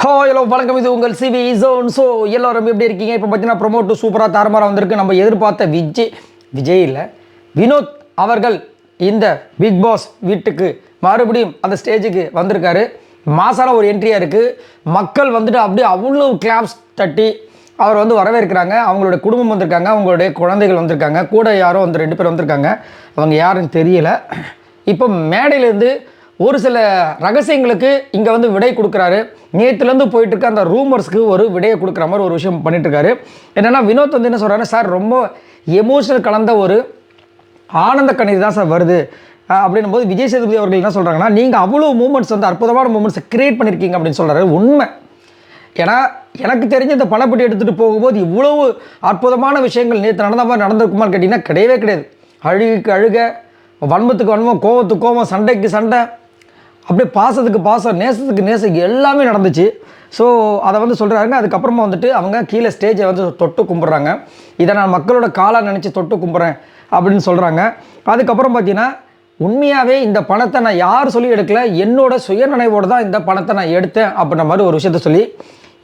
Hello வணக்கம், இது உங்கள் சிவி ஜோன். ஸோ எல்லோரும் எப்படி இருக்கீங்க? இப்போ பார்த்தீங்கன்னா ப்ரொமோட்டு சூப்பராக தாறுமாறாக வந்திருக்கு. நம்ம எதிர்பார்த்த விஜய் இல்லை, வினோத் அவர்கள் இந்த பிக் பாஸ் வீட்டுக்கு மறுபடியும் அந்த ஸ்டேஜுக்கு வந்திருக்காரு. மாசான ஒரு என்ட்ரியாக இருக்குது. மக்கள் வந்துட்டு அப்படியே அவ்வளோ கிளாப்ஸ் தட்டி அவர் வந்து வரவேற்கிறாங்க. அவங்களோட குடும்பம் வந்திருக்காங்க, அவங்களுடைய குழந்தைகள் வந்திருக்காங்க, கூட யாரோ வந்து 2 பேர் வந்திருக்காங்க. அவங்க யாருன்னு தெரியல. இப்போ மேடையிலேருந்து ஒரு சில ரகசியங்களுக்கு இங்கே வந்து விடை கொடுக்குறாரு. நேற்றுலேருந்து போயிட்டு இருக்க அந்த ரூமர்ஸ்க்கு ஒரு விடையை கொடுக்குற மாதிரி ஒரு விஷயம் பண்ணிட்டுருக்காரு. என்னென்னா, வினோத் வந்து என்ன சொல்கிறாரு, சார் ரொம்ப எமோஷனல் கலந்த ஒரு ஆனந்த கண்ணீர் தான் சார் வருது அப்படின்னும் போது விஜய் சேதுபதி அவர்கள் என்ன சொல்கிறாங்கன்னா, நீங்கள் அவ்வளோ மூமெண்ட்ஸ் வந்து அற்புதமான மூமெண்ட்ஸை க்ரியேட் பண்ணியிருக்கீங்க அப்படின்னு சொல்கிறாரு. உண்மை. ஏன்னா எனக்கு தெரிஞ்ச இந்த பணப்பட்டி எடுத்துகிட்டு போகும்போது இவ்வளவு அற்புதமான விஷயங்கள் நேற்று நடந்த மாதிரி நடந்திருக்குமான்னு கேட்டிங்கன்னா கிடையவே கிடையாது. அழுகுக்கு அழுக, வன்மத்துக்கு வன்மம், கோவத்துக்கு கோவம், சண்டைக்கு சண்டை, அப்படியே பாசத்துக்கு பாசம், நேசத்துக்கு நேசம், எல்லாமே நடந்துச்சு. ஸோ அதை வந்து சொல்கிறாங்க. அதுக்கப்புறமா வந்துட்டு அவங்க கீழே ஸ்டேஜை வந்து தொட்டு கும்பிட்றாங்க. இதை நான் மக்களோட காலாக நினச்சி தொட்டு கும்பிட்றேன் அப்படின்னு சொல்கிறாங்க. அதுக்கப்புறம் பார்த்தீங்கன்னா, உண்மையாகவே இந்த பணத்தை நான் யார் சொல்லி எடுக்கல, என்னோட சுயநினைவோடு தான் இந்த பணத்தை நான் எடுத்தேன் அப்படின்ற மாதிரி ஒரு விஷயத்த சொல்லி,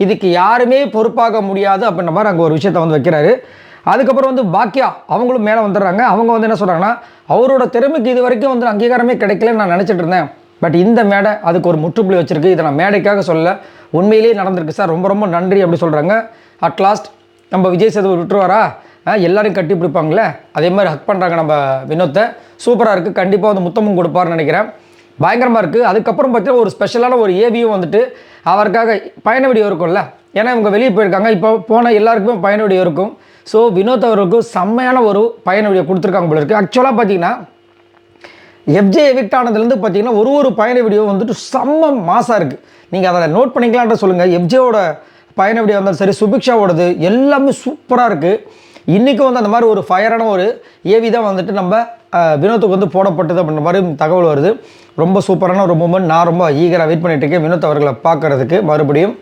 இதுக்கு யாருமே பொறுப்பாக முடியாது அப்படின்ற மாதிரி அங்கே ஒரு விஷயத்தை வந்து வைக்கிறாரு. அதுக்கப்புறம் வந்து பாக்கியா அவங்களும் மேலே வந்துடுறாங்க. அவங்க வந்து என்ன சொல்கிறாங்கன்னா, அவரோட திறமைக்கு இது வரைக்கும் வந்து அங்கீகாரமே கிடைக்கலன்னு நான் நினச்சிட்டு இருந்தேன். பட் இந்த மேடை அதுக்கு ஒரு முற்றுப்புள்ளி வச்சுருக்கு. இதை நான் மேடைக்காக சொல்ல, உண்மையிலேயே நடந்திருக்கு சார், ரொம்ப ரொம்ப நன்றி அப்படி சொல்கிறாங்க. அட்லாஸ்ட் நம்ம விஜய் சேதுபதி விட்டுருவாரா, எல்லோரும் கட்டி பிடிப்பாங்களே, அதே மாதிரி ஹக் பண்ணுறாங்க நம்ம வினோத்தை. சூப்பராக இருக்குது. கண்டிப்பாக வந்து முத்தமும் கொடுப்பார்னு நினைக்கிறேன். பயங்கரமாக இருக்குது. அதுக்கப்புறம் பார்த்தீங்கன்னா ஒரு ஸ்பெஷலான ஒரு ஏவியும் வந்துட்டு அவருக்காக பயண வீடியோ இருக்கும்ல, ஏன்னா இவங்க வெளியே போயிருக்காங்க. இப்போ போன எல்லாருக்குமே பயண வீடியோ இருக்கும். ஸோ வினோத் அவர்களுக்கு செம்மையான ஒரு பயண வீடியோ கொடுத்துருக்காங்க போல இருக்குது. ஆக்சுவலாக பார்த்தீங்கன்னா எஃப்ஜே எவிக்ட் ஆனதுலேருந்து பார்த்தீங்கன்னா ஒரு பயண வீடியோ வந்துட்டு செம்ம மாசாக இருக்குது. நீங்கள் அதை நோட் பண்ணிக்கலான்ற சொல்லுங்கள். எஃப்ஜேவோட பயண வீடியோ வந்தாலும் சரி, சுபிக்ஷாவோடது எல்லாமே சூப்பராக இருக்குது. இன்றைக்கும் வந்து அந்த மாதிரி ஒரு ஃபயரான ஒரு ஏவி தான் வந்துட்டு நம்ம வினோத்துக்கு வந்து போடப்பட்டது அப்படின்ற மாதிரி தகவல் வருது. ரொம்ப சூப்பரான ஒரு மூமெண்ட். நான் ரொம்ப ஈகராக வெயிட் பண்ணிட்டு இருக்கேன் வினோத் அவர்களை பார்க்குறதுக்கு மறுபடியும்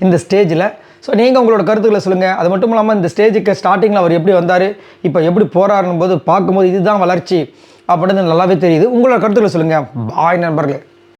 இந்த ஸ்டேஜில். ஸோ நீங்கள் உங்களோட கருத்துக்களை சொல்லுங்கள். அது மட்டும் இல்லாமல் இந்த ஸ்டேஜுக்கு ஸ்டார்டிங்கில் அவர் எப்படி வந்தார், இப்போ எப்படி போகிறாருன்னு போது பார்க்கும்போது இதுதான் வளர்ச்சி அப்படின்னு நல்லாவே தெரியுது. உங்களோட கருத்துக்களை சொல்லுங்கள். பாய் நண்பர்களே.